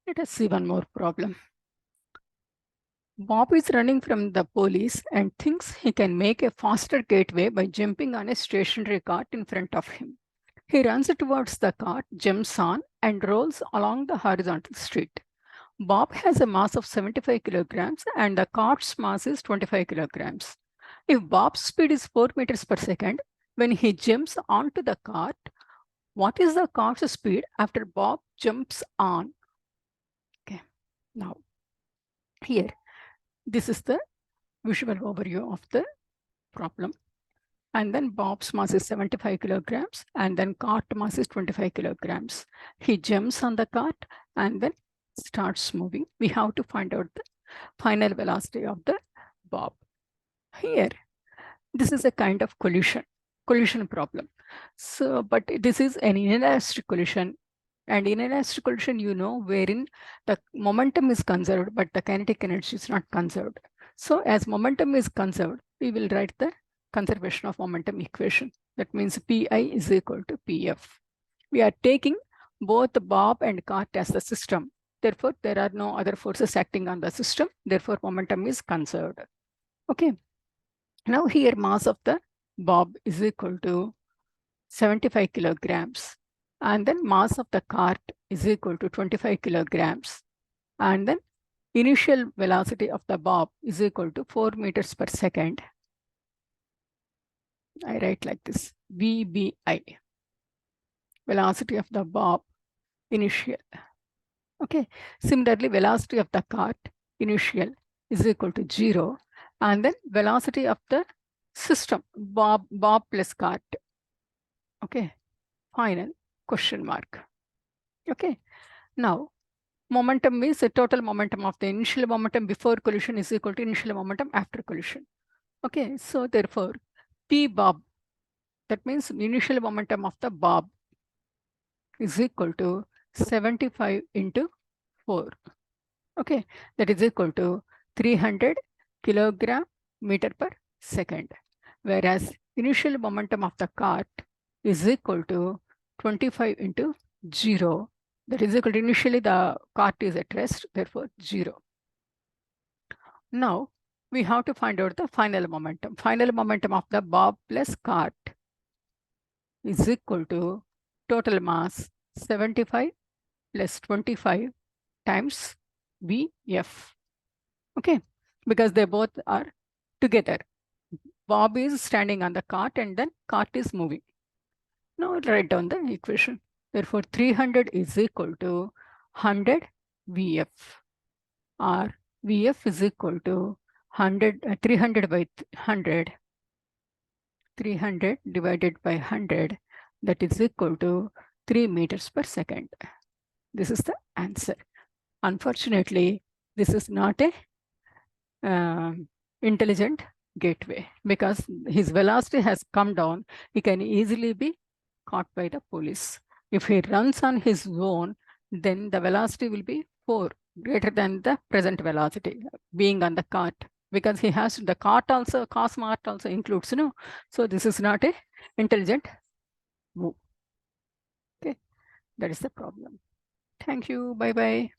Let us see one more problem. Bob is running from the police and thinks he can make a faster getaway by jumping on a stationary cart in front of him. He runs towards the cart, jumps on, and rolls along the horizontal street. Bob has a mass of 75 kilograms and the cart's mass is 25 kilograms. If Bob's speed is 4 meters per second, when he jumps onto the cart, what is the cart's speed after Bob jumps on? Okay, now here, this is the visual overview of the problem. And then Bob's mass is 75 kilograms and then cart mass is 25 kilograms. He jumps on the cart and then starts moving. We have to find out the final velocity of the Bob. Here, this is a kind of collision problem. So, but this is an inelastic collision. And inelastic collision, you know, wherein the momentum is conserved, but the kinetic energy is not conserved. So as momentum is conserved, we will write the conservation of momentum equation. That means Pi is equal to Pf. We are taking both the Bob and cart as the system. Therefore, there are no other forces acting on the system. Therefore, momentum is conserved. Okay. Now here mass of the Bob is equal to 75 kilograms. And then mass of the cart is equal to 25 kilograms. And then initial velocity of the Bob is equal to 4 meters per second. I write like this, VBI, velocity of the Bob initial. Okay, similarly, velocity of the cart initial is equal to 0. And then velocity of the system, Bob plus cart. Okay, final question mark. Okay, now momentum is the total momentum of the initial momentum before collision is equal to initial momentum after collision. Okay, so therefore, P Bob, that means initial momentum of the Bob is equal to 75 into 4. Okay, that is equal to 300 kilogram meter per second. Whereas initial momentum of the cart is equal to 25 into 0. That is equal to initially the cart is at rest, therefore 0. Now we have to find out the final momentum. Final momentum of the Bob plus cart is equal to total mass 75 plus 25 times Vf. Okay, because they both are together. Bob is standing on the cart and then cart is moving. Now write down the equation. Therefore, 300 is equal to 100 Vf, or Vf is equal to 300 by 100, 300 divided by 100, that is equal to 3 meters per second. This is the answer. Unfortunately, this is not a intelligent getaway because his velocity has come down. He can easily be caught by the police. If he runs on his own, then the velocity will be 4, greater than the present velocity being on the cart, because he has the cart also, cosmart also includes, you know. So this is not a intelligent move. Okay, that is the problem. Thank you. Bye-bye.